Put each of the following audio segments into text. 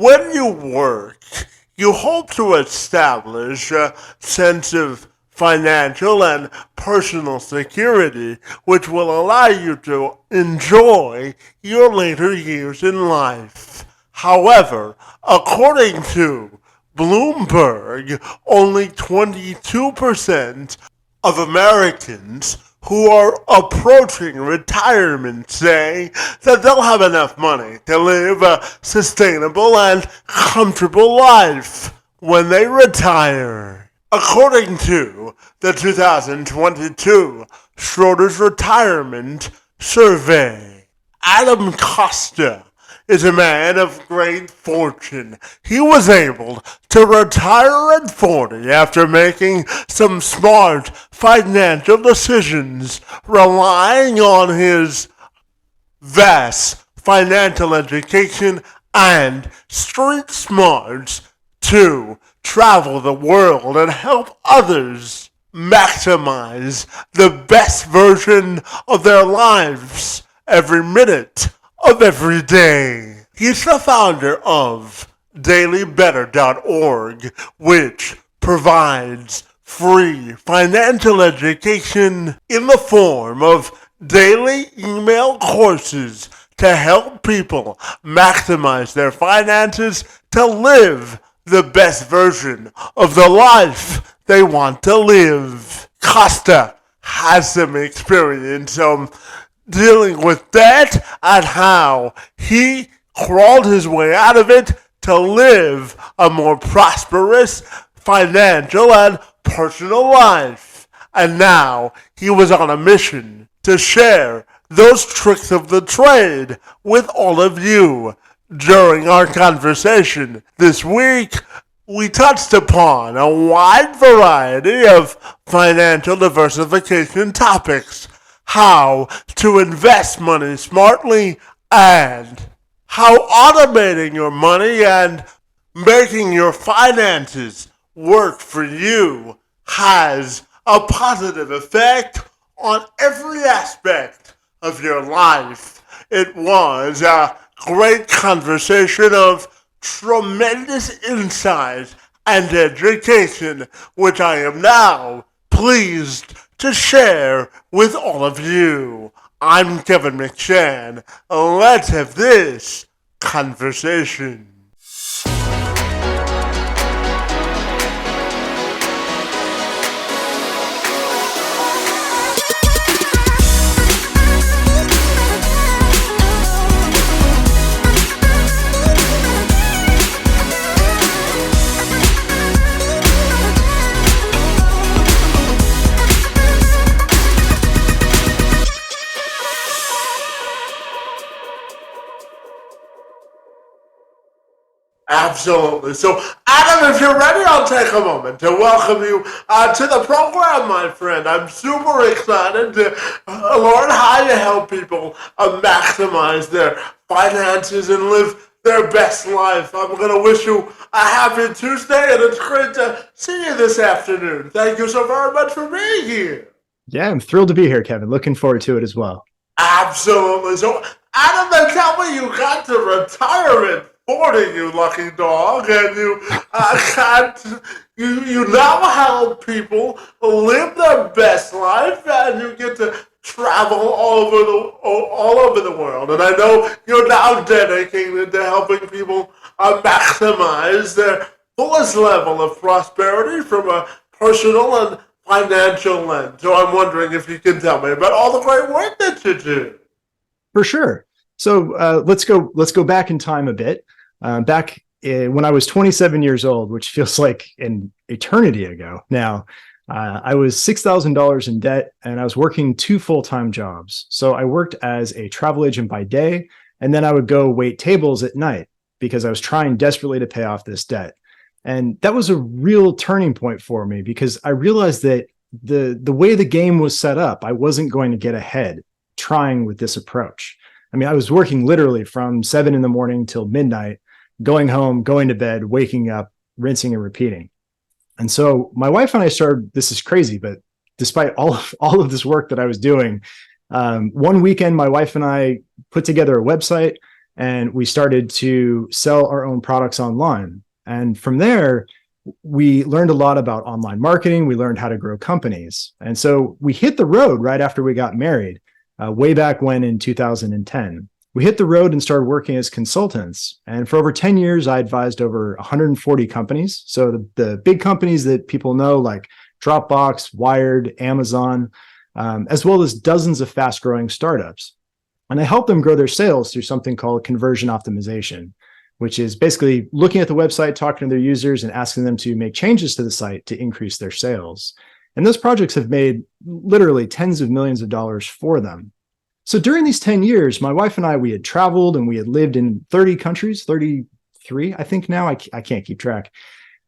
When you work, you hope to establish a sense of financial and personal security, which will allow you to enjoy your later years in life. However, according to Bloomberg, only 22% of Americans who are approaching retirement say that they'll have enough money to live a sustainable and comfortable life when they retire. According to the 2022 Schroders Retirement Survey, Adam Costa is a man of great fortune. He was able to retire at 40 after making some smart financial decisions, relying on his vast financial education and street smarts to travel the world and help others maximize the best version of their lives every minute of every day. He's the founder of dailybetter.org, which provides free financial education in the form of daily email courses to help people maximize their finances to live the best version of the life they want to live. Costa has some experience dealing with debt and how he crawled his way out of it to live a more prosperous financial and personal life. And now he was on a mission to share those tricks of the trade with all of you. During our conversation this week, we touched upon a wide variety of financial diversification topics, how to invest money smartly, and how automating your money and making your finances work for you has a positive effect on every aspect of your life. It was a great conversation of tremendous insight and education, which I am now pleased to share with all of you. I'm Kevin McShann. Let's have this conversation. Absolutely. So, Adam, if you're ready, I'll take a moment to welcome you to the program, my friend. I'm super excited to learn how to help people maximize their finances and live their best life. I'm going to wish you a happy Tuesday, and it's great to see you this afternoon. Thank you so very much for being here. Yeah, I'm thrilled to be here, Kevin. Looking forward to it as well. Absolutely. So, Adam, then tell me you got to retirement 40, you lucky dog, and you now help people live their best life, and you get to travel all over the world. And I know you're now dedicated to helping people maximize their fullest level of prosperity from a personal and financial lens. So I'm wondering if you can tell me about all the great work that you do. For sure. So let's go back in time a bit. Back when I was 27 years old, which feels like an eternity ago now, I was $6,000 in debt, and I was working 2 full-time jobs. So I worked as a travel agent by day, and then I would go wait tables at night because I was trying desperately to pay off this debt. And that was a real turning point for me because I realized that the way the game was set up, I wasn't going to get ahead trying with this approach. I mean, I was working literally from 7 in the morning till midnight, going home, going to bed, waking up, rinsing and repeating. And so my wife and I started, this is crazy, but despite all of this work that I was doing, one weekend, my wife and I put together a website. and we started to sell our own products online. And from there, we learned a lot about online marketing. We learned how to grow companies. And so we hit the road right after we got married, way back when in 2010. We hit the road and started working as consultants. And for over 10 years, I advised over 140 companies. So the big companies that people know, like Dropbox, Wired, Amazon, as well as dozens of fast-growing startups. And I help them grow their sales through something called conversion optimization, which is basically looking at the website, talking to their users, and asking them to make changes to the site to increase their sales. And those projects have made literally tens of millions of dollars for them. So during these 10 years, my wife and I, we had traveled and we had lived in 30 countries, 33, I think now, I can't keep track.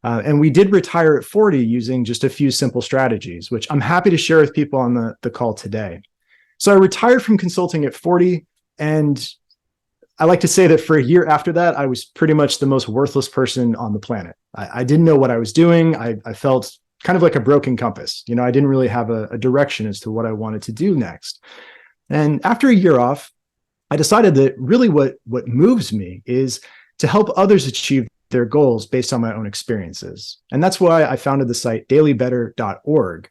And we did retire at 40 using just a few simple strategies, which I'm happy to share with people on the call today. So I retired from consulting at 40, and I like to say that for a year after that, I was pretty much the most worthless person on the planet. I didn't know what I was doing. I felt kind of like a broken compass. You know, I didn't really have a direction as to what I wanted to do next. And after a year off, I decided that really what moves me is to help others achieve their goals based on my own experiences. And that's why I founded the site dailybetter.org.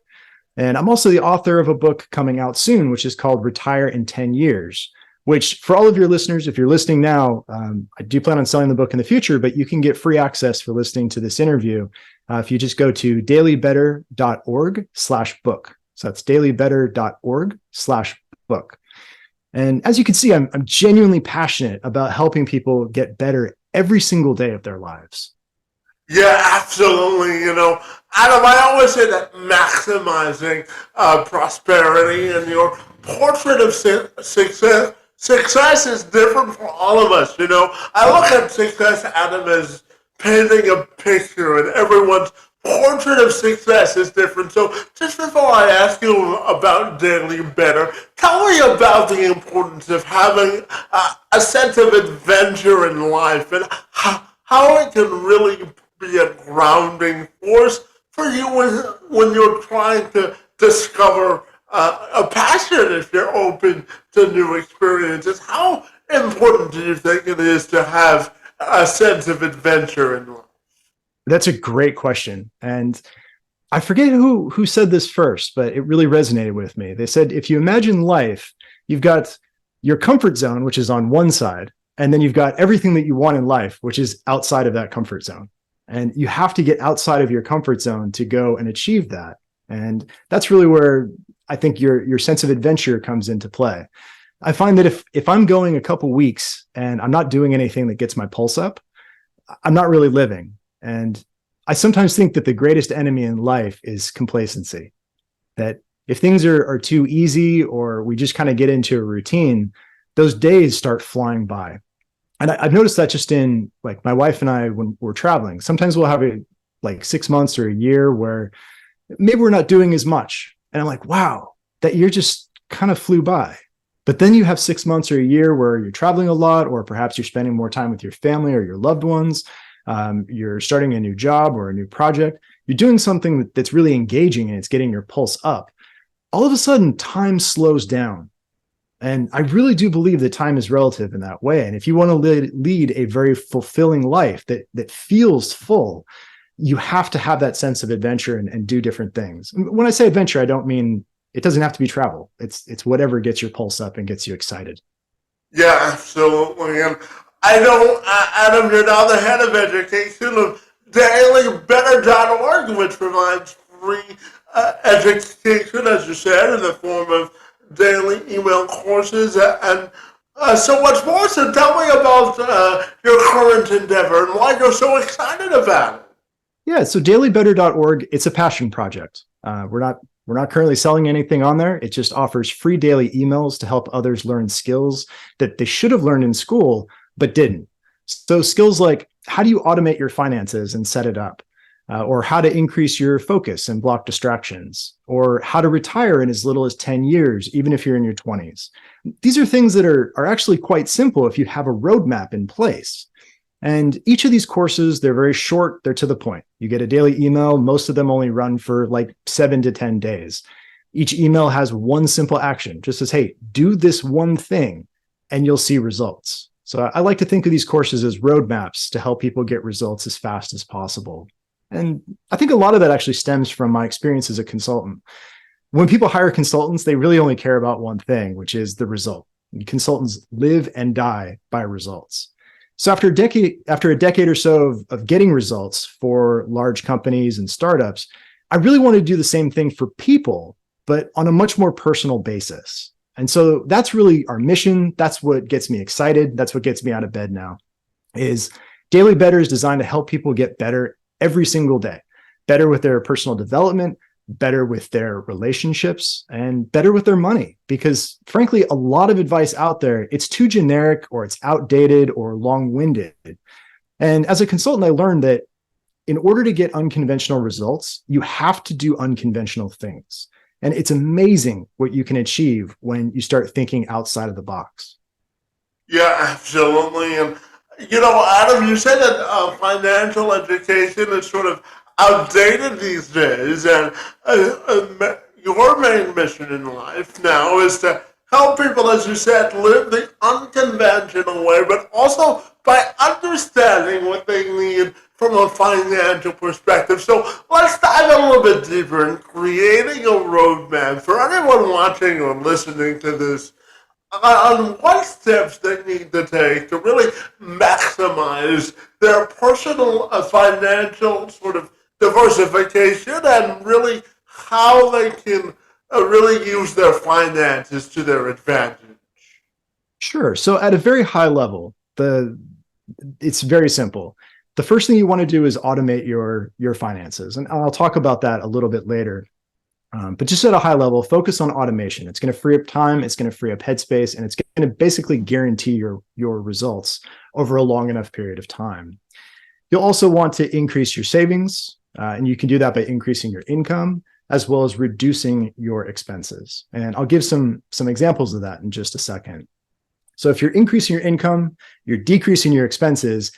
And I'm also the author of a book coming out soon, which is called Retire in 10 Years, which for all of your listeners, if you're listening now, I do plan on selling the book in the future, but you can get free access for listening to this interview if you just go to dailybetter.org/book. So that's dailybetter.org/book. And as you can see, I'm genuinely passionate about helping people get better every single day of their lives. Yeah, absolutely. You know, Adam, I always say that maximizing prosperity and your portrait of success is different for all of us. You know, I look at success, Adam, as painting a picture, and everyone's portrait of success is different. So just before I ask you about Daily Better, tell me about the importance of having a sense of adventure in life, and how it can really be a grounding force for you when you're trying to discover a passion, if you're open to new experiences. How important do you think it is to have a sense of adventure in life? That's a great question. And I forget who said this first, but it really resonated with me. They said, if you imagine life, you've got your comfort zone, which is on one side, and then you've got everything that you want in life, which is outside of that comfort zone. And you have to get outside of your comfort zone to go and achieve that. And that's really where I think your sense of adventure comes into play. I find that if I'm going a couple weeks and I'm not doing anything that gets my pulse up, I'm not really living. And I sometimes think that the greatest enemy in life is complacency. That if things are too easy, or we just kind of get into a routine, those days start flying by. And I've noticed that just in, like, my wife and I, when we're traveling, sometimes we'll have like 6 months or a year where maybe we're not doing as much. And I'm like, wow, that year just kind of flew by. But then you have 6 months or a year where you're traveling a lot, or perhaps you're spending more time with your family or your loved ones. You're starting a new job or a new project. You're doing something that's really engaging and it's getting your pulse up. All of a sudden, time slows down. And I really do believe that time is relative in that way. And if you want to lead a very fulfilling life that feels full, you have to have that sense of adventure and do different things. When I say adventure, I don't mean, it doesn't have to be travel. It's whatever gets your pulse up and gets you excited. Yeah, absolutely. And I know, Adam, you're now the head of education of dailybetter.org, which provides free education, as you said, in the form of daily email courses and so much more. So tell me about your current endeavor and why you're so excited about it. Yeah, so dailybetter.org, it's a passion project. We're not currently selling anything on there. It just offers free daily emails to help others learn skills that they should have learned in school, but didn't. So skills like, how do you automate your finances and set it up? Or how to increase your focus and block distractions, or how to retire in as little as 10 years, even if you're in your 20s. These are things that are actually quite simple if you have a roadmap in place. And each of these courses, they're very short, they're to the point. You get a daily email, most of them only run for like 7 to 10 days. Each email has one simple action, just says, hey, do this one thing and you'll see results. So I like to think of these courses as roadmaps to help people get results as fast as possible. And I think a lot of that actually stems from my experience as a consultant. When people hire consultants, they really only care about one thing, which is the result. Consultants live and die by results. So after a decade or so of getting results for large companies and startups, I really want to do the same thing for people, but on a much more personal basis. And so that's really our mission. That's what gets me excited. That's what gets me out of bed now. Is Daily Better is designed to help people get better every single day, better with their personal development, better with their relationships, and better with their money. Because frankly, a lot of advice out there, it's too generic or it's outdated or long-winded. And as a consultant, I learned that in order to get unconventional results, you have to do unconventional things. And it's amazing what you can achieve when you start thinking outside of the box. Yeah, absolutely. And, Adam, you said that financial education is sort of outdated these days. And your main mission in life now is to help people, as you said, live the unconventional way, but also by understanding what they need from a financial perspective. So let's dive a little bit deeper in creating a roadmap for anyone watching or listening to this on what steps they need to take to really maximize their personal financial sort of diversification and really how they can really use their finances to their advantage. Sure. So at a very high level, it's very simple. The first thing you want to do is automate your finances. And I'll talk about that a little bit later. But just at a high level, focus on automation. It's going to free up time, it's going to free up headspace, and it's going to basically guarantee your results over a long enough period of time. You'll also want to increase your savings, and you can do that by increasing your income as well as reducing your expenses. And I'll give some examples of that in just a second. So if you're increasing your income, you're decreasing your expenses,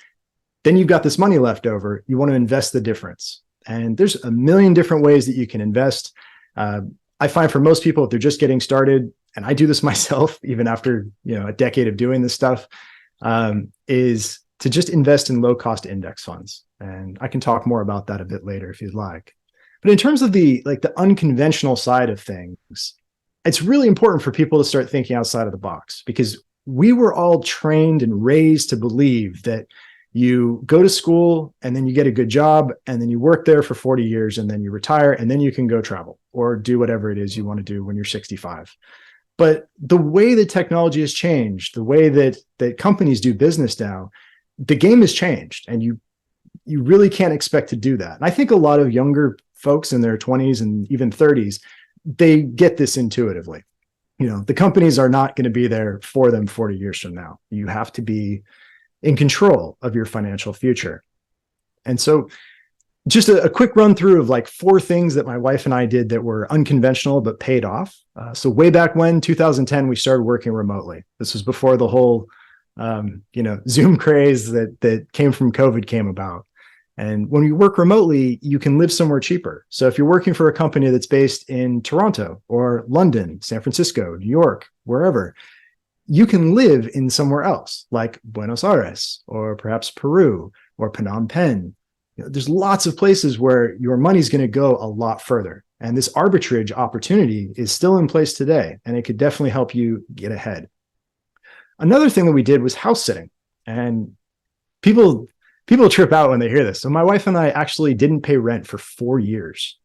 then you've got this money left over. You want to invest the difference. And there's a million different ways that you can invest. I find for most people, if they're just getting started, and I do this myself, even after a decade of doing this stuff, is to just invest in low-cost index funds. And I can talk more about that a bit later if you'd like. But in terms of the unconventional side of things, it's really important for people to start thinking outside of the box, because we were all trained and raised to believe that you go to school and then you get a good job and then you work there for 40 years and then you retire and then you can go travel or do whatever it is you want to do when you're 65. But the way that technology has changed, the way that companies do business now, the game has changed, and you really can't expect to do that. And I think a lot of younger folks in their 20s and even 30s, they get this intuitively. The companies are not going to be there for them 40 years from now. You have to be in control of your financial future. And so just a quick run through of 4 things that my wife and I did that were unconventional but paid off. So way back when, 2010, we started working remotely. This was before the whole Zoom craze that came from COVID came about. And when you work remotely, you can live somewhere cheaper. So if you're working for a company that's based in Toronto or London, San Francisco, New York, wherever, you can live in somewhere else, like Buenos Aires, or perhaps Peru, or Phnom Penh. There's lots of places where your money's going to go a lot further. And this arbitrage opportunity is still in place today, and it could definitely help you get ahead. Another thing that we did was house sitting. And people trip out when they hear this. So my wife and I actually didn't pay rent for 4 years.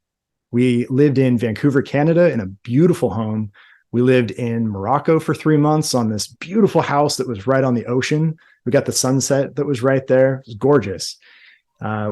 We lived in Vancouver, Canada, in a beautiful home. We lived in Morocco for 3 months on this beautiful house that was right on the ocean. We got the sunset that was right there. It was gorgeous.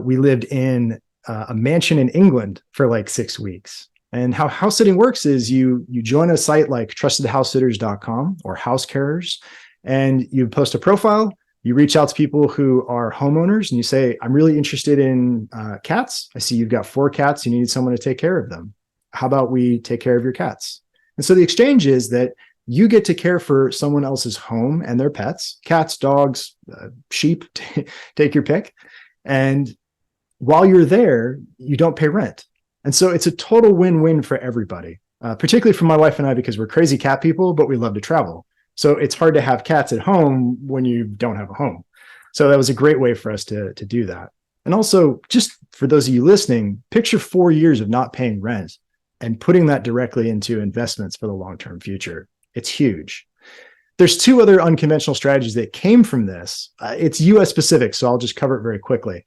We lived in a mansion in England for 6 weeks. And how house sitting works is you join a site like trustedhousesitters.com or House Carers, and you post a profile. You reach out to people who are homeowners and you say, I'm really interested in cats. I see you've got 4 cats. You need someone to take care of them. How about we take care of your cats? And so the exchange is that you get to care for someone else's home and their pets, cats, dogs, sheep, take your pick. And while you're there, you don't pay rent. And so it's a total win-win for everybody, particularly for my wife and I, because we're crazy cat people, but we love to travel. So it's hard to have cats at home when you don't have a home. So that was a great way for us to do that. And also, just for those of you listening, picture 4 years of not paying rent and putting that directly into investments for the long-term future. It's huge. There's two other unconventional strategies that came from this. It's US specific, so I'll just cover it very quickly.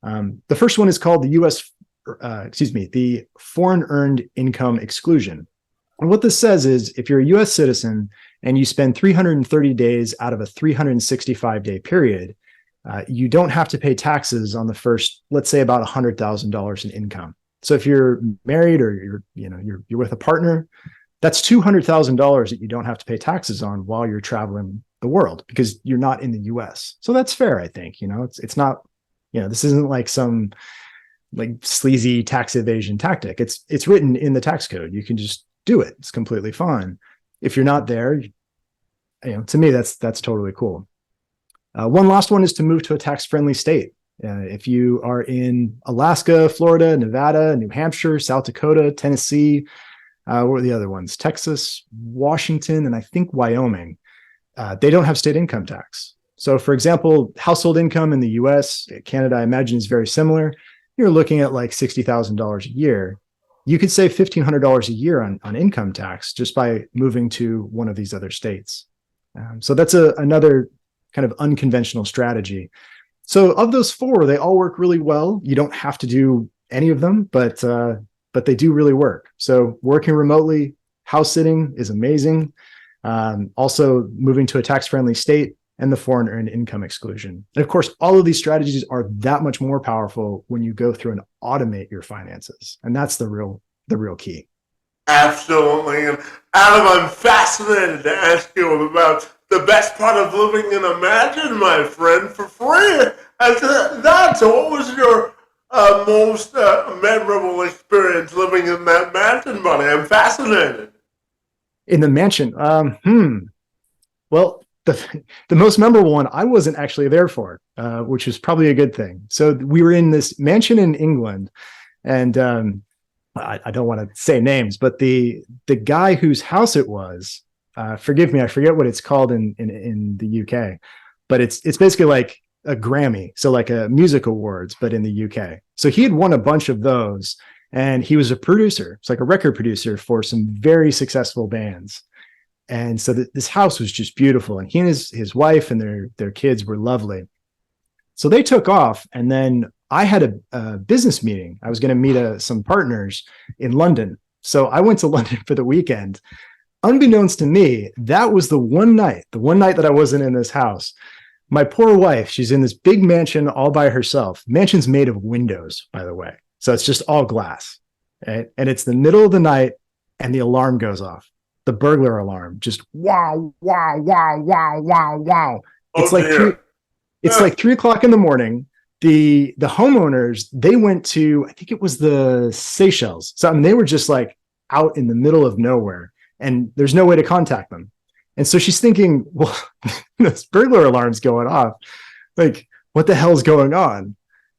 The first one is called the foreign earned income exclusion. And what this says is if you're a US citizen and you spend 330 days out of a 365-day period, you don't have to pay taxes on the first, let's say, about $100,000 in income. So if you're married or you're with a partner, that's $200,000 that you don't have to pay taxes on while you're traveling the world because you're not in the US. So that's fair, I think. It's not, this isn't like some like sleazy tax evasion tactic. It's written in the tax code. You can just do it. It's completely fine. If you're not there, to me, that's totally cool. One last one is to move to a tax-friendly state. If you are in Alaska, Florida, Nevada, New Hampshire, South Dakota, Tennessee, what are the other ones? Texas, Washington, and I think Wyoming, they don't have state income tax. So for example, household income in the US, Canada, I imagine is very similar. You're looking at like $60,000 a year. You could save $1,500 a year on income tax just by moving to one of these other states. So that's another kind of unconventional strategy. So of those four, they all work really well. You don't have to do any of them, but they do really work. So working remotely, house sitting is amazing. Also moving to a tax-friendly state and the foreign earned income exclusion. And of course, all of these strategies are that much more powerful when you go through and automate your finances. And that's the real key. Absolutely. And Adam, I'm fascinated to ask you about the best part of living in Imagine, my friend, for free. And so what was your most memorable experience living in that mansion, buddy? I'm fascinated. In the mansion? Well, the most memorable one, I wasn't actually there for, which was probably a good thing. So we were in this mansion in England, and I don't want to say names, but the guy whose house it was, forgive me, I forget what it's called in the UK, but it's basically like a Grammy, so like a music awards, but in the UK. So he had won a bunch of those, and he was a producer. It's like a record producer for some very successful bands. And so this house was just beautiful, and he and his wife and their kids were lovely. So they took off, and then I had a business meeting. I was going to meet some partners in London. So I went to London for the weekend. Unbeknownst to me, that was the one night that I wasn't in this house. My poor wife, she's in this big mansion all by herself. Mansion's made of windows, by the way. So it's just all glass. Right? And it's the middle of the night, and the alarm goes off. The burglar alarm, just wow, wow, wow, wow, wow, wow. It's like 3 o'clock in the morning. The homeowners, they went to, I think it was the Seychelles. So I mean, they were just like out in the middle of nowhere, and there's no way to contact them. And so she's thinking, well, this burglar alarm's going off. Like, what the hell's going on?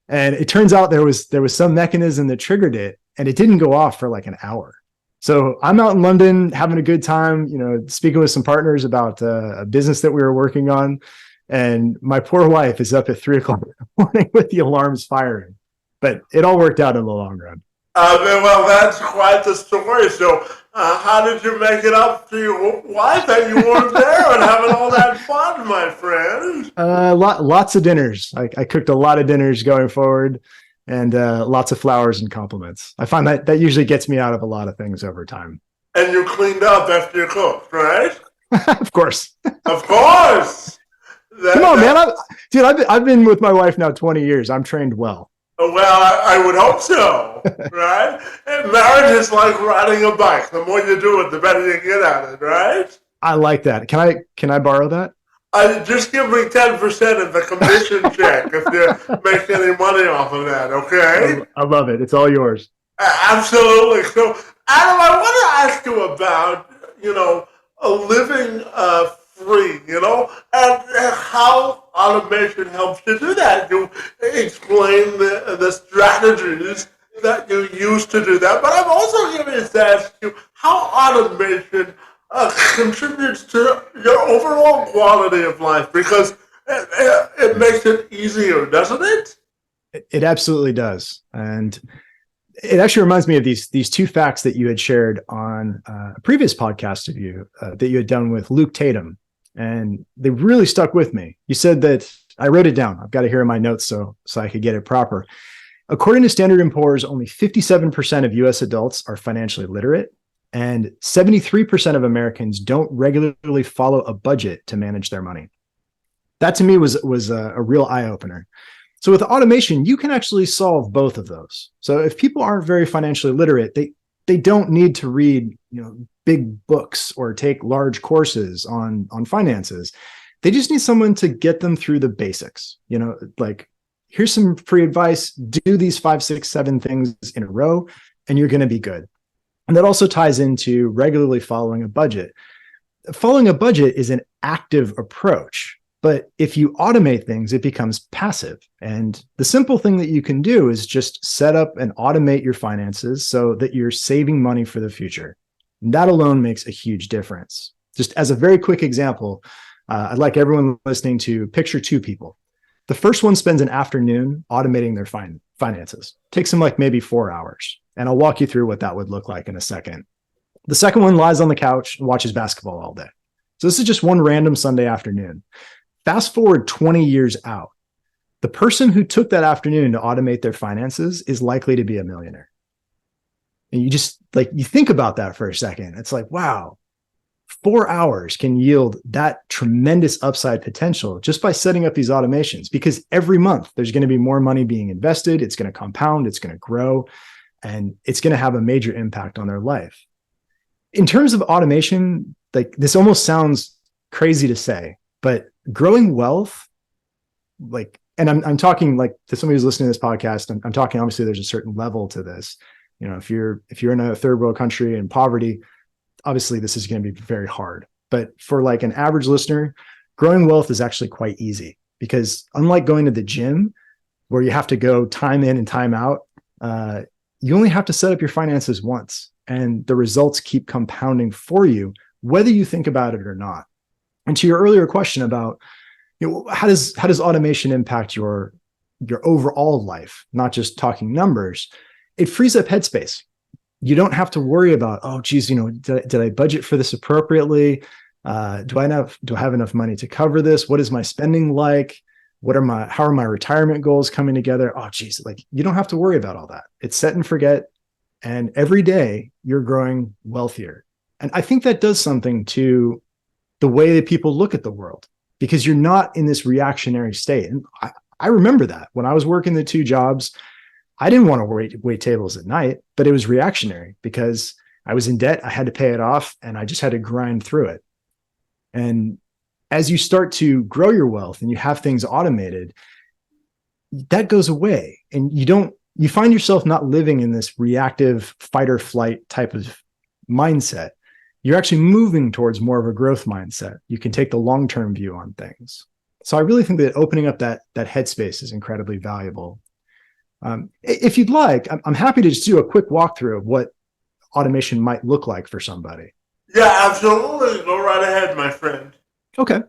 And it turns out there was some mechanism that triggered it, and it didn't go off for like an hour. So I'm out in London having a good time, speaking with some partners about a business that we were working on. And my poor wife is up at 3 o'clock in the morning with the alarms firing. But it all worked out in the long run. Well, that's quite the story. So how did you make it up to your wife that you weren't there and having all that fun, my friend? Lots of dinners. I cooked a lot of dinners going forward, and lots of flowers and compliments. I find that usually gets me out of a lot of things over time. And you cleaned up after you cooked, right? Of course. Of course. Come on, man. I've been with my wife now 20 years. I'm trained well. Well, I would hope so, right? And marriage is like riding a bike. The more you do it, the better you get at it, right? I like that. Can I borrow that? Just give me 10% of the commission check if you make any money off of that, okay? I love it. It's all yours. Absolutely. So, Adam, I want to ask you about, living free, and how automation helps you do that. You explain the strategies that you use to do that, but I'm also curious to ask you how automation contributes to your overall quality of life because it makes it easier, doesn't it? It absolutely does. And it actually reminds me of these two facts that you had shared on a previous podcast of you that you had done with Luke Tatum. And they really stuck with me. You said that, I wrote it down. I've got it here in my notes so I could get it proper. According to Standard & Poor's, only 57% of US adults are financially literate, and 73% of Americans don't regularly follow a budget to manage their money. That to me was a real eye-opener. So with automation, you can actually solve both of those. So if people aren't very financially literate, they don't need to read, big books or take large courses on finances. They just need someone to get them through the basics. Like, here's some free advice, do these 5, 6, 7 things in a row, and you're going to be good. And that also ties into regularly following a budget. Following a budget is an active approach. But if you automate things, it becomes passive. And the simple thing that you can do is just set up and automate your finances so that you're saving money for the future. And that alone makes a huge difference. Just as a very quick example, I'd like everyone listening to picture two people. The first one spends an afternoon automating their finances. Takes them like maybe 4 hours. And I'll walk you through what that would look like in a second. The second one lies on the couch and watches basketball all day. So this is just one random Sunday afternoon. Fast forward 20 years out, the person who took that afternoon to automate their finances is likely to be a millionaire. And you think about that for a second. It's like, wow, 4 hours can yield that tremendous upside potential just by setting up these automations, because every month there's going to be more money being invested. It's going to compound, it's going to grow, and it's going to have a major impact on their life. In terms of automation, like, this almost sounds crazy to say, but growing wealth, and I'm talking like to somebody who's listening to this podcast, I'm talking, obviously there's a certain level to this. If you're in a third world country in poverty, obviously this is going to be very hard. But for like an average listener, growing wealth is actually quite easy, because unlike going to the gym where you have to go time in and time out, you only have to set up your finances once, and the results keep compounding for you, whether you think about it or not. And to your earlier question about, how does automation impact your overall life, not just talking numbers, it frees up headspace. You don't have to worry about, oh, geez, did I budget for this appropriately? Do I have enough money to cover this? What is my spending like? How are my retirement goals coming together? Oh, geez, you don't have to worry about all that. It's set and forget. And every day you're growing wealthier. And I think that does something to the way that people look at the world, because you're not in this reactionary state. And I remember that when I was working the 2 jobs, I didn't want to wait tables at night, but it was reactionary because I was in debt. I had to pay it off, and I just had to grind through it. And as you start to grow your wealth and you have things automated, that goes away, and you find yourself not living in this reactive fight or flight type of mindset. You're actually moving towards more of a growth mindset. You can take the long-term view on things. So I really think that opening up that headspace is incredibly valuable. If you'd like, I'm happy to just do a quick walkthrough of what automation might look like for somebody. Yeah, absolutely. Go right ahead, my friend. Okay.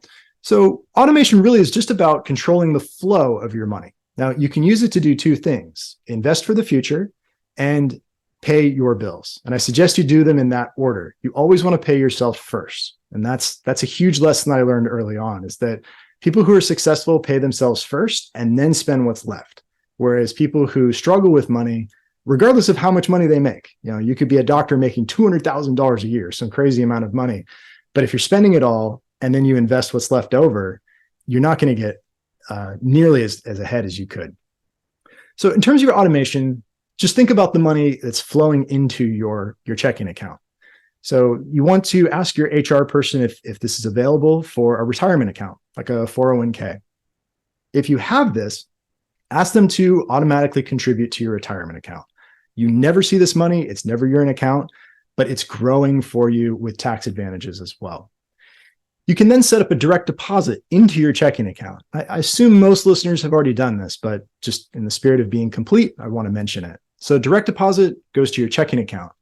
So automation really is just about controlling the flow of your money. Now, you can use it to do 2 things: invest for the future and pay your bills. And I suggest you do them in that order. You always want to pay yourself first. And that's a huge lesson I learned early on, is that people who are successful pay themselves first and then spend what's left. Whereas people who struggle with money, regardless of how much money they make, you could be a doctor making $200,000 a year, some crazy amount of money. But if you're spending it all and then you invest what's left over, you're not going to get nearly as ahead as you could. So in terms of your automation, just think about the money that's flowing into your checking account. So you want to ask your HR person if this is available for a retirement account, like a 401k. If you have this, ask them to automatically contribute to your retirement account. You never see this money. It's never your account, but it's growing for you with tax advantages as well. You can then set up a direct deposit into your checking account. I assume most listeners have already done this, but just in the spirit of being complete, I want to mention it. So direct deposit goes to your checking account.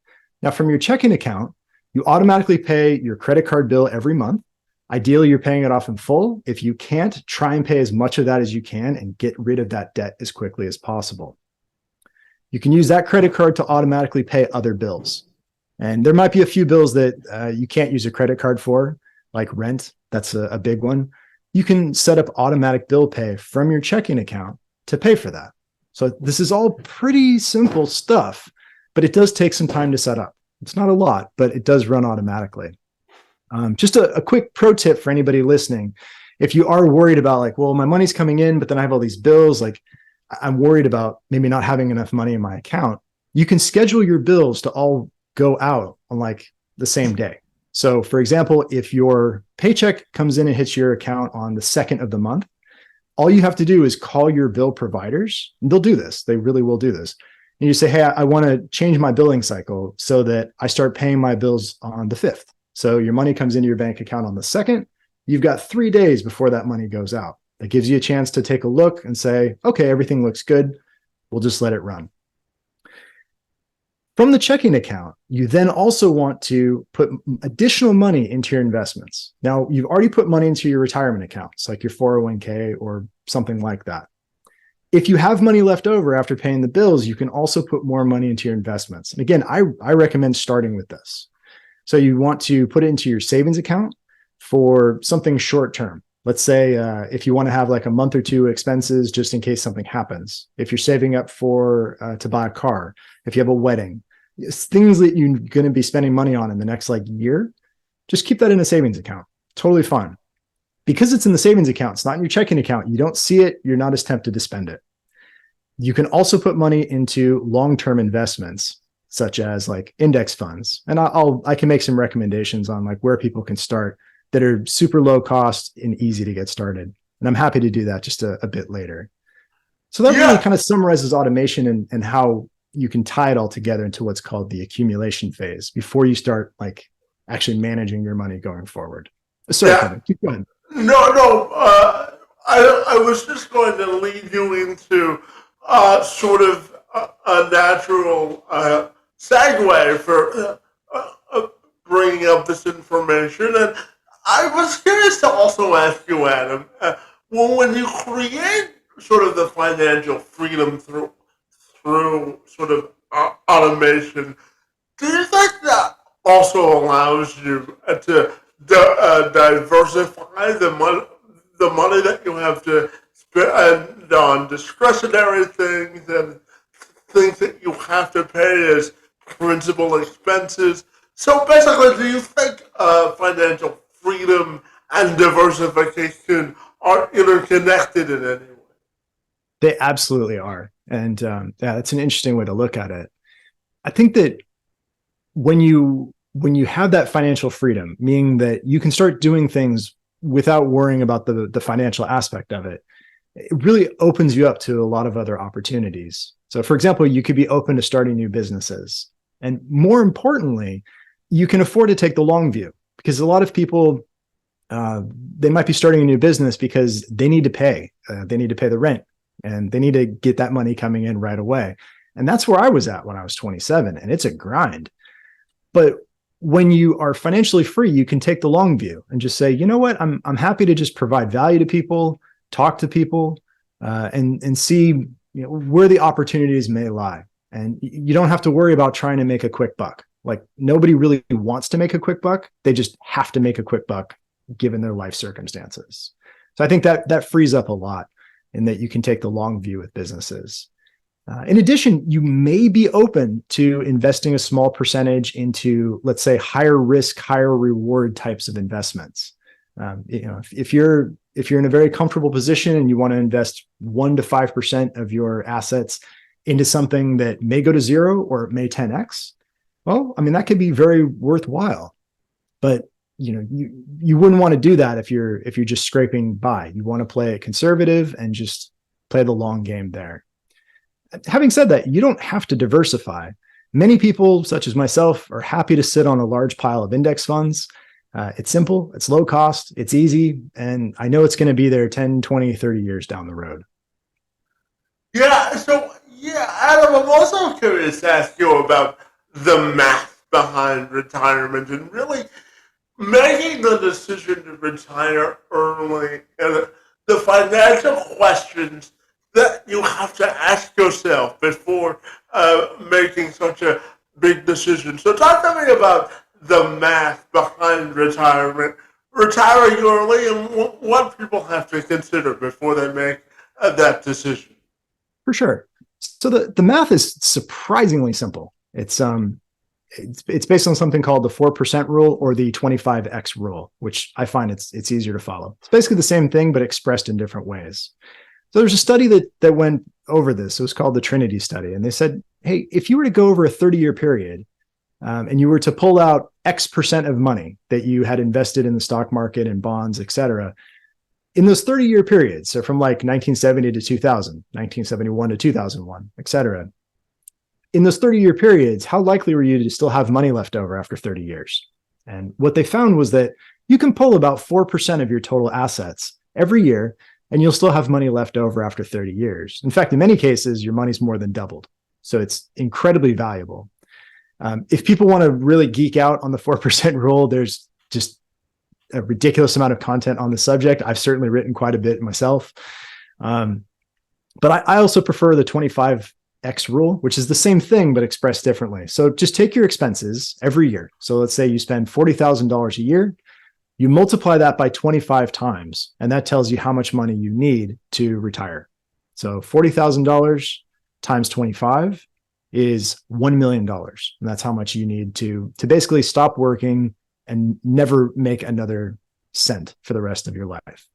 Now, from your checking account, You automatically pay your credit card bill every month. Ideally, you're paying it off in full. If you can't, try and pay as much of that as you can and get rid of that debt as quickly as possible. You can use that credit card to automatically pay other bills. And there might be a few bills that you can't use a credit card for, like rent. That's a big one. You can set up automatic bill pay from your checking account to pay for that. So this is all pretty simple stuff, but it does take some time to set up. It's not a lot, but it does run automatically. Just a quick pro tip for anybody listening. If you are worried about like, well, my money's coming in, but then I have all these bills, like I'm worried about maybe not having enough money in my account, you can schedule your bills to all go out on like the same day. So for example, if your paycheck comes in and hits your account on the 2nd of the month, all you have to do is call your bill providers. And they'll do this. They really will do this. And you say, hey, I want to change my billing cycle so that I start paying my bills on the 5th. So your money comes into your bank account on the 2nd. You've got 3 days before that money goes out. That gives you a chance to take a look and say, okay, everything looks good. We'll just let it run. From the checking account, you then also want to put additional money into your investments. Now, you've already put money into your retirement accounts, like your 401k or something like that. If you have money left over after paying the bills, you can also put more money into your investments. And again, I recommend starting with this. So you want to put it into your savings account for something short term. Let's say if you want to have like a month or two expenses just in case something happens. If you're saving up for to buy a car, if you have a wedding, things that you're going to be spending money on in the next like year, just keep that in a savings account. Totally fine. Because it's in the savings account, it's not in your checking account. You don't see it. You're not as tempted to spend it. You can also put money into long-term investments, such as like index funds. And I can make some recommendations on like where people can start that are super low cost and easy to get started. And I'm happy to do that just a bit later. So that really kind of summarizes automation and how you can tie it all together into what's called the accumulation phase before you start like actually managing your money going forward. Sorry, Kevin, keep going. No. I was just going to lead you into sort of a natural segue for bringing up this information. And I was curious to also ask you, Adam, when you create sort of the financial freedom through sort of automation, do you think that also allows you to diversify the money that you have to spend on discretionary things and things that you have to pay as principal expenses? So basically, do you think financial freedom and diversification are interconnected in any way? They absolutely are. And yeah, that's an interesting way to look at it. I think that when you have that financial freedom, meaning that you can start doing things without worrying about the financial aspect of it, it really opens you up to a lot of other opportunities. So for example, you could be open to starting new businesses. And more importantly, you can afford to take the long view, because a lot of people, they might be starting a new business because they need to pay. They need to pay the rent and they need to get that money coming in right away. And that's where I was at when I was 27, and it's a grind. But when you are financially free, you can take the long view and just say, you know what, I'm happy to just provide value to people, talk to people, and see where the opportunities may lie. And you don't have to worry about trying to make a quick buck. Like nobody really wants to make a quick buck. They just have to make a quick buck given their life circumstances. So I think that frees up a lot in that you can take the long view with businesses. In addition, you may be open to investing a small percentage into, let's say, higher risk, higher reward types of investments. If you're in a very comfortable position and you want to invest 1 to 5% of your assets into something that may go to zero or it may 10x, well, I mean, that could be very worthwhile. But you wouldn't want to do that if you're just scraping by. You want to play it conservative and just play the long game there. Having said that, you don't have to diversify. Many people, such as myself, are happy to sit on a large pile of index funds. It's simple, it's low cost, it's easy, and I know it's going to be there 10, 20, 30 years down the road. Yeah, so, Adam, I'm also curious to ask you about the math behind retirement and really making the decision to retire early and the financial questions that you have to ask yourself before making such a big decision. So talk to me about the math behind retirement, retiring early, and what people have to consider before they make that decision. For sure. So the math is surprisingly simple. It's based on something called the 4% rule or the 25x rule, which I find it's easier to follow. It's basically the same thing, but expressed in different ways. So there's a study that went over this. It was called the Trinity study. And they said, hey, if you were to go over a 30-year period and you were to pull out X percent of money that you had invested in the stock market and bonds, et cetera, in those 30-year periods, so from like 1970 to 2000, 1971 to 2001, et cetera, in those 30-year periods, how likely were you to still have money left over after 30 years? And what they found was that you can pull about 4% of your total assets every year, and you'll still have money left over after 30 years. In fact, in many cases, your money's more than doubled. So it's incredibly valuable. If people want to really geek out on the 4% rule, there's just a ridiculous amount of content on the subject. I've certainly written quite a bit myself. But I also prefer the 25x rule, which is the same thing, but expressed differently. So just take your expenses every year. So let's say you spend $40,000 a year. You multiply that by 25 times, and that tells you how much money you need to retire. So $40,000 times 25 is $1 million. And that's how much you need to basically stop working and never make another cent for the rest of your life.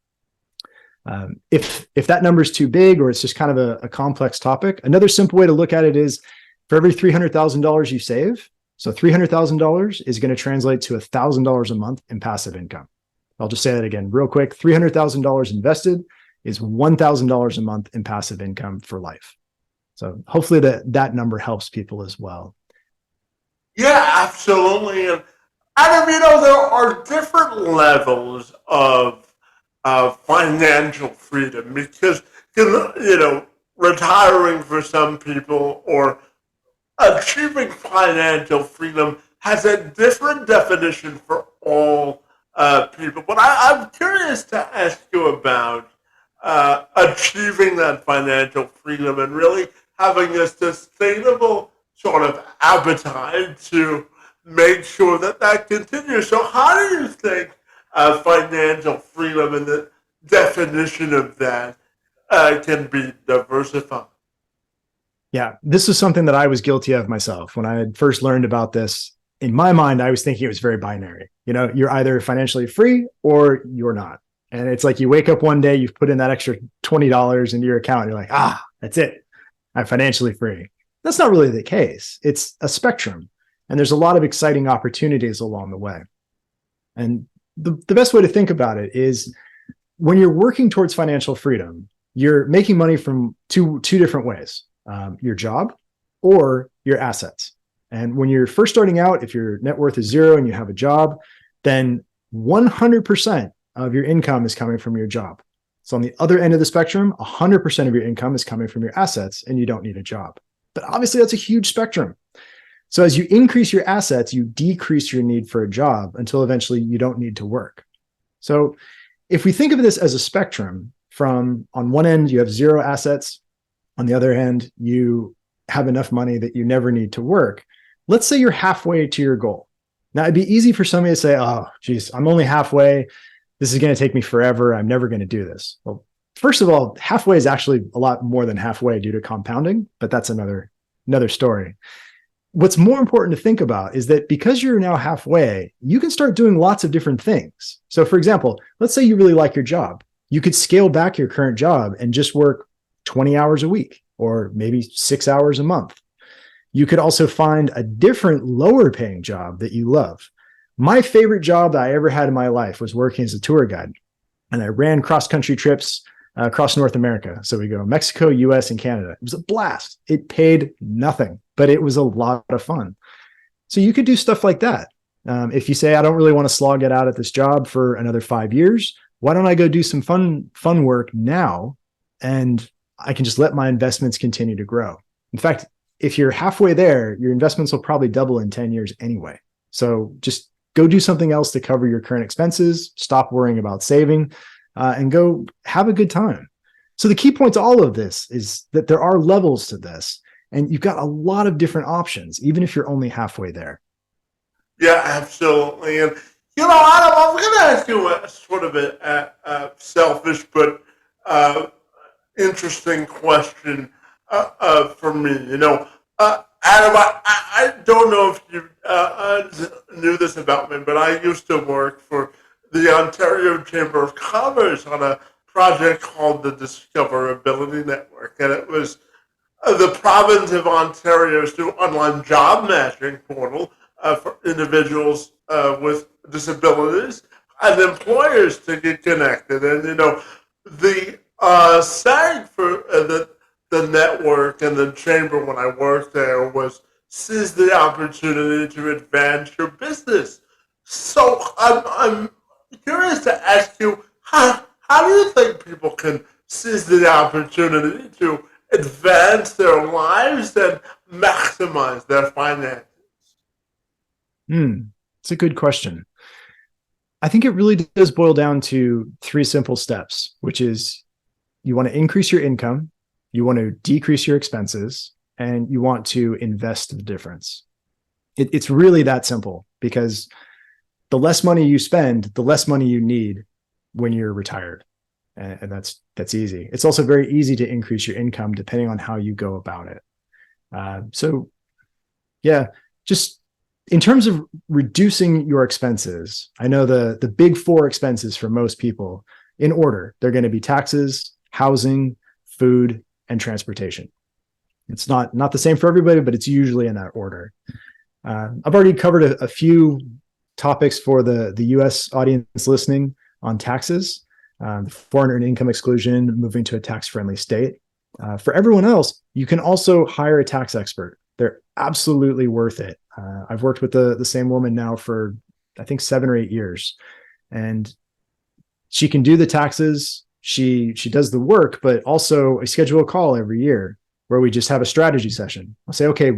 If that number is too big or it's just kind of a complex topic, another simple way to look at it is for every $300,000 you save, so $300,000 is going to translate to $1,000 a month in passive income. I'll just say that again real quick. $300,000 invested is $1,000 a month in passive income for life. So hopefully that number helps people as well. Yeah, absolutely. And Adam, there are different levels of financial freedom because, retiring for some people or achieving financial freedom has a different definition for all people. But I'm curious to ask you about achieving that financial freedom and really having a sustainable sort of appetite to make sure that continues. So how do you think financial freedom and the definition of that can be diversified? Yeah, this is something that I was guilty of myself. When I had first learned about this, in my mind, I was thinking it was very binary. You're either financially free or you're not. And it's like you wake up one day, you've put in that extra $20 into your account, and you're like, that's it. I'm financially free. That's not really the case. It's a spectrum. And there's a lot of exciting opportunities along the way. And the best way to think about it is when you're working towards financial freedom, you're making money from two different ways, your job or your assets. And when you're first starting out, if your net worth is zero and you have a job, then 100% of your income is coming from your job. So on the other end of the spectrum, 100% of your income is coming from your assets and you don't need a job. But obviously that's a huge spectrum. So as you increase your assets, you decrease your need for a job until eventually you don't need to work. So if we think of this as a spectrum, from on one end, you have zero assets. On the other hand, you have enough money that you never need to work. Let's say you're halfway to your goal. Now, it'd be easy for somebody to say, oh, geez, I'm only halfway. This is going to take me forever. I'm never going to do this. Well, first of all, halfway is actually a lot more than halfway due to compounding, but that's another story. What's more important to think about is that because you're now halfway, you can start doing lots of different things. So for example, let's say you really like your job. You could scale back your current job and just work 20 hours a week or maybe 6 hours a month. You could also find a different lower paying job that you love. My favorite job that I ever had in my life was working as a tour guide. And I ran cross-country trips across North America. So we go Mexico, US, and Canada. It was a blast. It paid nothing, but it was a lot of fun. So you could do stuff like that. If you say, I don't really want to slog it out at this job for another 5 years, why don't I go do some fun work now? And I can just let my investments continue to grow. In fact, if you're halfway there, your investments will probably double in 10 years anyway. So just go do something else to cover your current expenses, stop worrying about saving, and go have a good time. So the key point to all of this is that there are levels to this, and you've got a lot of different options, even if you're only halfway there. Yeah, absolutely. And, Adam, I'm going to ask you a sort of a selfish but interesting question for me. Adam, I don't know if you knew this about me, but I used to work for the Ontario Chamber of Commerce on a project called the Discoverability Network, and it was the province of Ontario's new online job matching portal for individuals with disabilities and employers to get connected. And the saying for the network and the chamber when I worked there was seize the opportunity to advance your business. So I'm curious to ask you, how do you think people can seize the opportunity to advance their lives and maximize their finances? It's a good question. I think it really does boil down to 3 simple steps, which is you want to increase your income, you want to decrease your expenses, and you want to invest the difference. It's really that simple, because the less money you spend, the less money you need when you're retired. And that's easy. It's also very easy to increase your income depending on how you go about it. So yeah, just in terms of reducing your expenses, I know the big 4 expenses for most people in order, they're going to be taxes, housing, food, and transportation. It's not the same for everybody, but it's usually in that order. I've already covered a few topics for the US audience listening on taxes, foreign earned income exclusion, moving to a tax-friendly state. For everyone else, you can also hire a tax expert. They're absolutely worth it. I've worked with the same woman now for, I think, 7 or 8 years, and she can do the taxes. She does the work, but also I schedule a call every year where we just have a strategy session. I'll say, okay,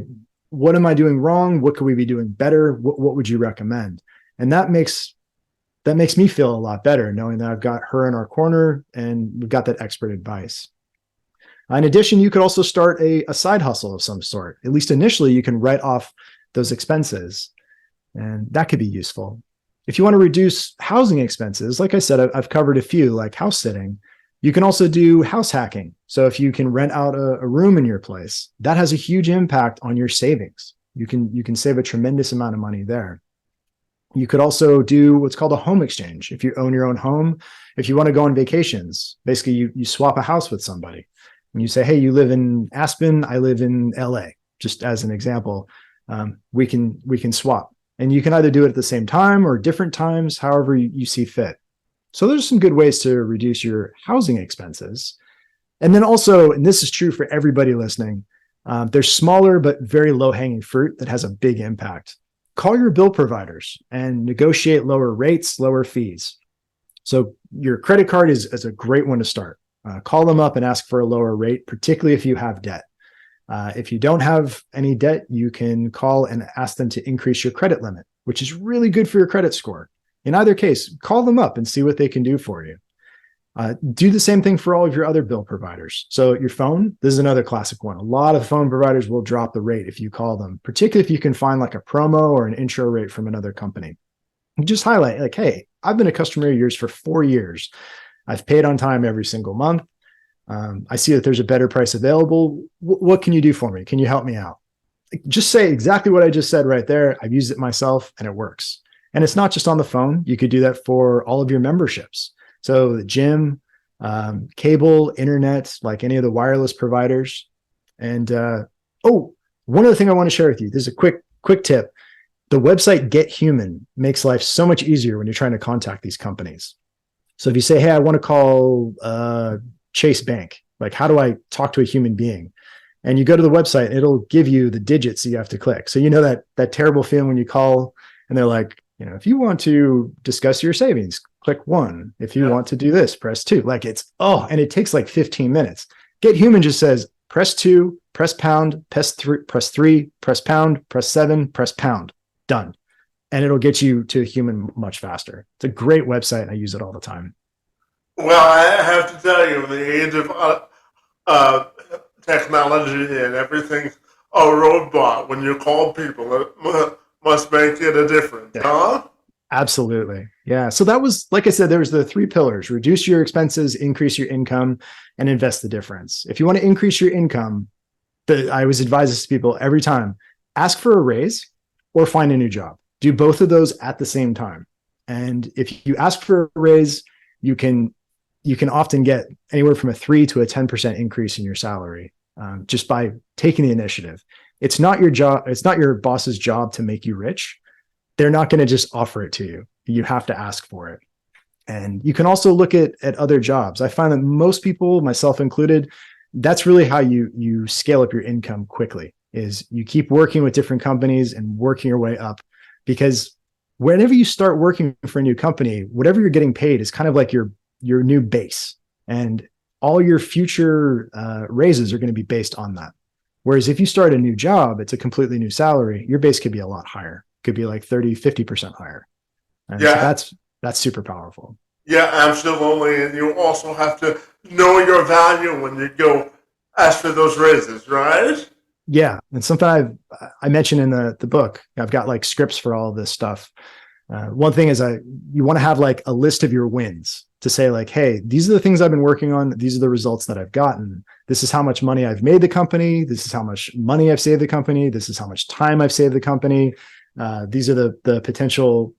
what am I doing wrong? What could we be doing better? What would you recommend? And that makes me feel a lot better, knowing that I've got her in our corner and we've got that expert advice. In addition, you could also start a side hustle of some sort. At least initially, you can write off those expenses, and that could be useful. If you want to reduce housing expenses, like I said, I've covered a few, like house sitting. You can also do house hacking. So if you can rent out a room in your place, that has a huge impact on your savings. You can save a tremendous amount of money there. You could also do what's called a home exchange. If you own your own home, if you want to go on vacations, basically you swap a house with somebody. And you say, hey, you live in Aspen, I live in LA, just as an example. We can swap. And you can either do it at the same time or different times, however you see fit. So there's some good ways to reduce your housing expenses. And then also, and this is true for everybody listening, there's smaller but very low-hanging fruit that has a big impact. Call your bill providers and negotiate lower rates, lower fees. So your credit card is a great one to start. Call them up and ask for a lower rate, particularly if you have debt. If you don't have any debt, you can call and ask them to increase your credit limit, which is really good for your credit score. In either case, call them up and see what they can do for you. Do the same thing for all of your other bill providers. So your phone, this is another classic one. A lot of phone providers will drop the rate if you call them, particularly if you can find like a promo or an intro rate from another company. You just highlight like, hey, I've been a customer of yours for 4 years. I've paid on time every single month. I see that there's a better price available. What can you do for me? Can you help me out? Just say exactly what I just said right there. I've used it myself and it works. And it's not just on the phone. You could do that for all of your memberships. So the gym, cable, internet, like any of the wireless providers. And one other thing I want to share with you. This is a quick tip. The website Get Human makes life so much easier when you're trying to contact these companies. So if you say, hey, I want to call Chase Bank, like how do I talk to a human being? And you go to the website, it'll give you the digits that you have to click. So you know that terrible feeling when you call and they're like, if you want to discuss your savings, click 1. If you want to do this, press 2. Like and it takes like 15 minutes. Get Human just says, press 2, press pound, press three, press pound, press 7, press pound, done. And it'll get you to a human much faster. It's a great website. I use it all the time. Well, I have to tell you, in the age of uh, technology and everything, a robot, when you call people, it must make it a difference, Yeah. huh? Absolutely. Yeah. So that was, like I said, there was the 3 pillars: reduce your expenses, increase your income, and invest the difference. If you want to increase your income, I always advise this to people every time: ask for a raise or find a new job. Do both of those at the same time. And if you ask for a raise, you can often get anywhere from a 3 to a 10% increase in your salary, just by taking the initiative. It's not your job. It's not your boss's job to make you rich. They're not going to just offer it to you. You have to ask for it. And you can also look at other jobs. I find that most people, myself included, that's really how you scale up your income quickly, is you keep working with different companies and working your way up. Because whenever you start working for a new company, whatever you're getting paid is kind of like your new base. And all your future raises are going to be based on that. Whereas if you start a new job, it's a completely new salary. Your base could be a lot higher. Could be like 30, 50% higher. And Yeah. so that's super powerful. Yeah, absolutely. And you also have to know your value when you go ask for those raises, right? Yeah. And something I mentioned in the book, I've got like scripts for all of this stuff. One thing is you want to have like a list of your wins to say like, hey, these are the things I've been working on. These are the results that I've gotten. This is how much money I've made the company. This is how much money I've saved the company. This is how much time I've saved the company. These are the potential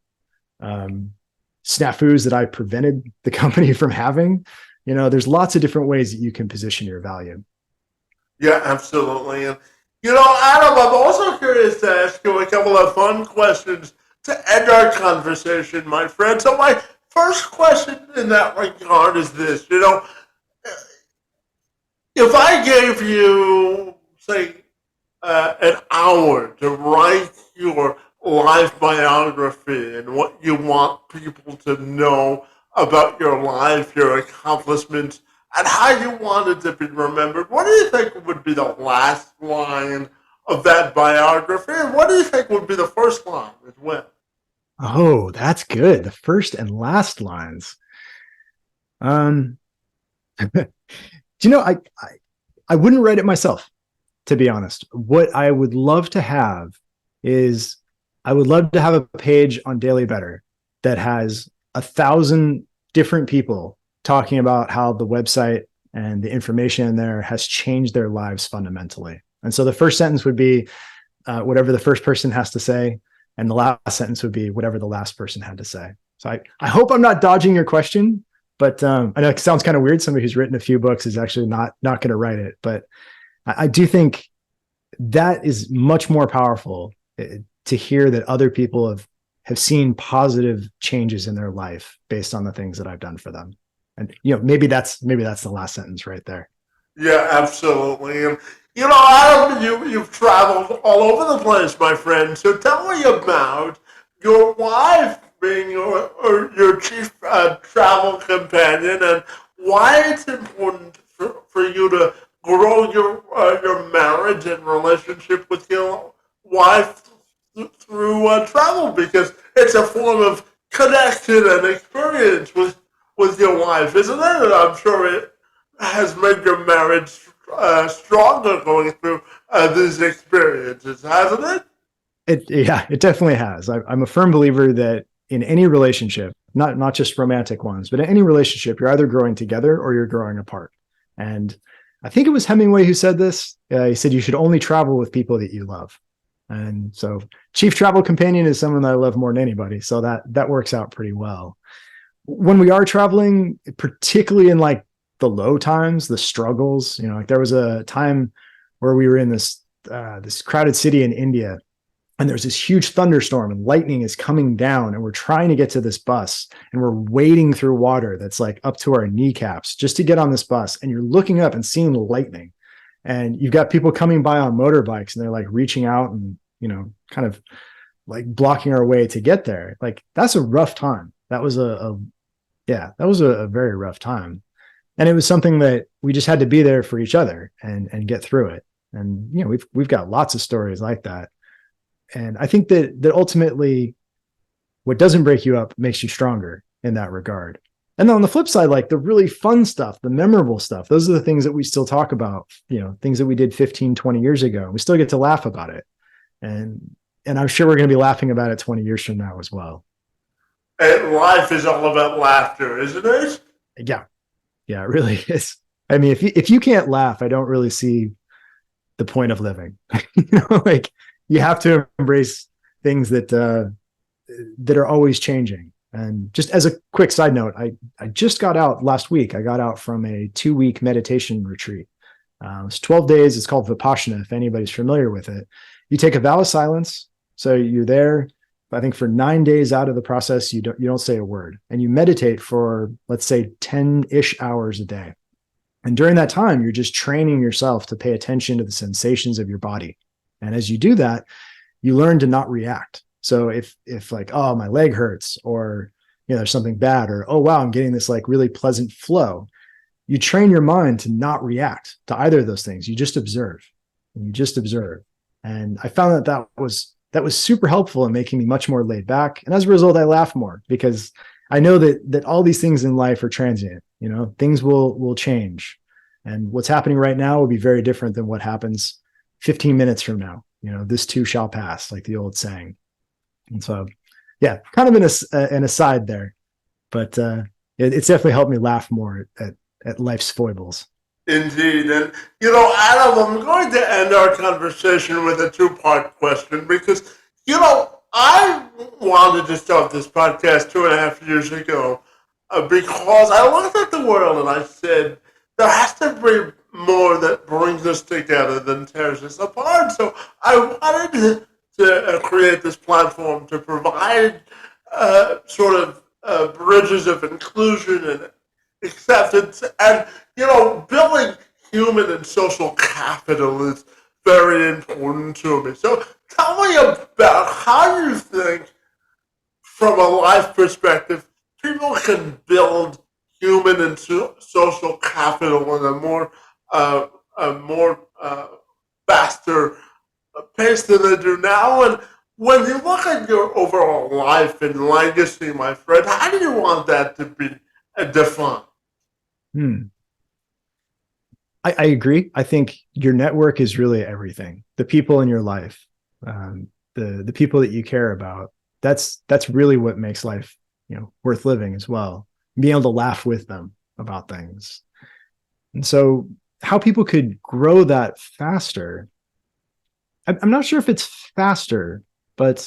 snafus that I prevented the company from having. There's lots of different ways that you can position your value. Yeah, absolutely. And, Adam, I'm also curious to ask you a couple of fun questions to end our conversation, my friend. So my first question in that regard is this, if I gave you, say, an hour to write your life biography and what you want people to know about your life, your accomplishments, and how you want it to be remembered, what do you think would be the last line of that biography? And what do you think would be the first line as well? Oh, that's good. The first and last lines. Do I wouldn't write it myself, to be honest. What I would love to have is I would love to have a page on Daily Better that has 1,000 different people talking about how the website and the information in there has changed their lives fundamentally. And so the first sentence would be whatever the first person has to say, and the last sentence would be whatever the last person had to say. So I hope I'm not dodging your question, but I know it sounds kind of weird. Somebody who's written a few books is actually not going to write it, but I do think that is much more powerful to hear that other people have seen positive changes in their life based on the things that I've done for them. And maybe that's the last sentence right there. Yeah, absolutely. And Adam, you've traveled all over the place, my friend. So tell me about your wife being your chief travel companion, and why it's important for you to grow your marriage and relationship with your wife through travel, because it's a form of connection and experience with your wife, isn't it? And I'm sure it has made your marriage stronger going through these experiences, hasn't it? It definitely has. I'm a firm believer that in any relationship, not just romantic ones, but in any relationship, you're either growing together or you're growing apart. And I think it was Hemingway who said this. He said you should only travel with people that you love. And so chief travel companion is someone that I love more than anybody. So that works out pretty well. When we are traveling, particularly in like the low times, the struggles, like there was a time where we were in this crowded city in India, and there's this huge thunderstorm and lightning is coming down, and we're trying to get to this bus, and we're wading through water that's like up to our kneecaps just to get on this bus. And you're looking up and seeing lightning, and you've got people coming by on motorbikes, and they're like reaching out and, kind of like blocking our way to get there. Like that's a rough time. That was a very rough time. And it was something that we just had to be there for each other and get through it. And we've got lots of stories like that. And I think that ultimately what doesn't break you up makes you stronger in that regard. And then on the flip side, like the really fun stuff, the memorable stuff, those are the things that we still talk about, things that we did 15, 20 years ago. We still get to laugh about it. And I'm sure we're going to be laughing about it 20 years from now as well. And life is all about laughter, isn't it? Yeah. Yeah, it really is. I mean, if you can't laugh, I don't really see the point of living. Like you have to embrace things that are always changing. And just as a quick side note, I just got out last week. I got out from a 2-week meditation retreat. It's 12 days. It's called Vipassana, if anybody's familiar with it. You take a vow of silence. So you're there, I think, for 9 days out of the process. You don't say a word, and you meditate for, let's say, 10-ish hours a day. And during that time, you're just training yourself to pay attention to the sensations of your body. And as you do that, you learn to not react. So if like, oh, my leg hurts, or, there's something bad, or, oh, wow, I'm getting this like really pleasant flow, you train your mind to not react to either of those things. You just observe, and you just observe. And I found that was super helpful in making me much more laid back. And as a result, I laugh more because I know that all these things in life are transient. Things will change. And what's happening right now will be very different than what happens 15 minutes from now. This too shall pass, like the old saying. And so, yeah, kind of an aside there, but it's definitely helped me laugh more at life's foibles. Indeed. And, Adam, I'm going to end our conversation with a 2-part question because, I wanted to start this podcast 2.5 years ago because I looked at the world and I said, there has to be more that brings us together than tears us apart. So I wanted to create this platform to provide sort of bridges of inclusion and acceptance. And, building human and social capital is very important to me. So tell me about how you think, from a life perspective, people can build human and social capital in a more faster pace than they do now. And when you look at your overall life and legacy, my friend, how do you want that to be defined? I agree. I think your network is really everything. The people in your life, the people that you care about, that's really what makes life, worth living as well. Being able to laugh with them about things. And so how people could grow that faster, I'm not sure if it's faster, but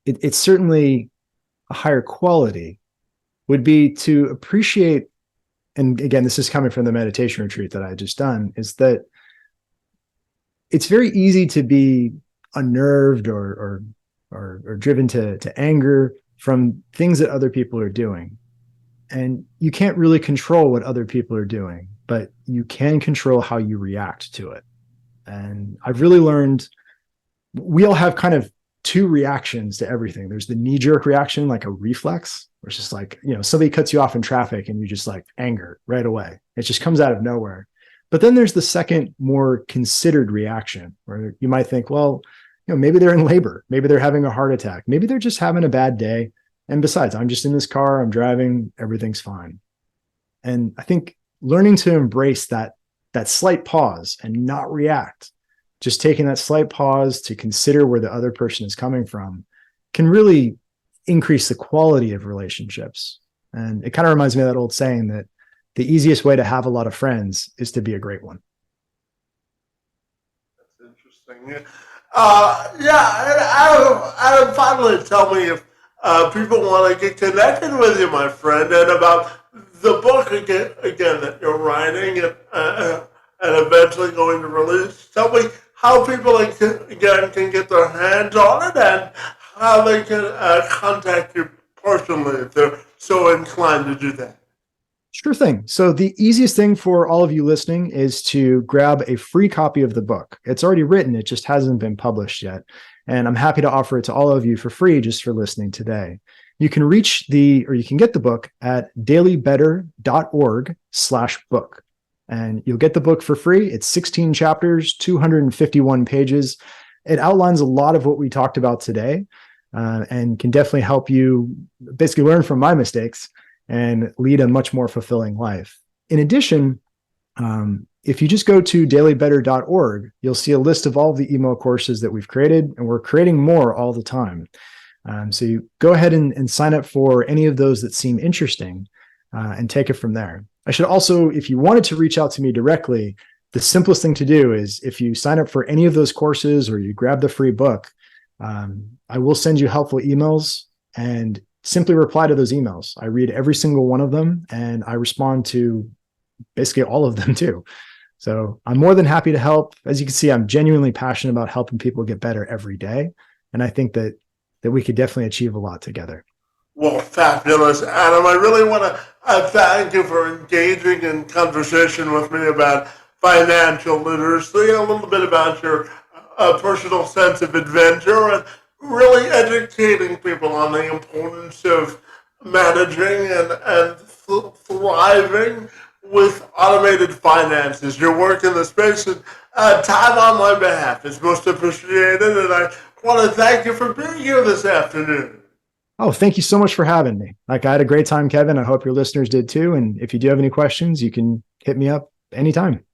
it's certainly a higher quality, would be to appreciate, and again, this is coming from the meditation retreat that I had just done, is that it's very easy to be unnerved or driven to anger from things that other people are doing. And you can't really control what other people are doing, but you can control how you react to it. And I've really learned we all have kind of 2 reactions to everything. There's the knee-jerk reaction, like a reflex, where it's just like, somebody cuts you off in traffic and you just like anger right away. It just comes out of nowhere. But then there's the second, more considered reaction, where you might think, well, maybe they're in labor. Maybe they're having a heart attack. Maybe they're just having a bad day. And besides, I'm just in this car, I'm driving, everything's fine. And I think learning to embrace that slight pause and not react, just taking that slight pause to consider where the other person is coming from, can really increase the quality of relationships. And it kind of reminds me of that old saying that the easiest way to have a lot of friends is to be a great one. That's interesting. Adam, finally tell me if people want to get connected with you, my friend, and about the book again that you're writing and eventually going to release. Tell me how people can get their hands on it and how they can contact you personally if they're so inclined to do that. Sure thing. So the easiest thing for all of you listening is to grab a free copy of the book. It's already written, it just hasn't been published yet. And I'm happy to offer it to all of you for free just for listening today. You can you can get the book at dailybetter.org/book. and you'll get the book for free. It's 16 chapters, 251 pages. It outlines a lot of what we talked about today, and can definitely help you basically learn from my mistakes and lead a much more fulfilling life. In addition, if you just go to dailybetter.org, you'll see a list of all the email courses that we've created, and we're creating more all the time. So you go ahead and sign up for any of those that seem interesting, and take it from there. I should also, if you wanted to reach out to me directly, the simplest thing to do is if you sign up for any of those courses or you grab the free book, I will send you helpful emails, and simply reply to those emails. I read every single one of them, and I respond to basically all of them too. So I'm more than happy to help. As you can see, I'm genuinely passionate about helping people get better every day. And I think that we could definitely achieve a lot together. Well, fabulous, Adam. I really want to thank you for engaging in conversation with me about financial literacy, a little bit about your personal sense of adventure, and really educating people on the importance of managing and thriving with automated finances. Your work in the space and time on my behalf is most appreciated, and I want to thank you for being here this afternoon. Oh, thank you so much for having me. I had a great time, Kevin. I hope your listeners did too. And if you do have any questions, you can hit me up anytime.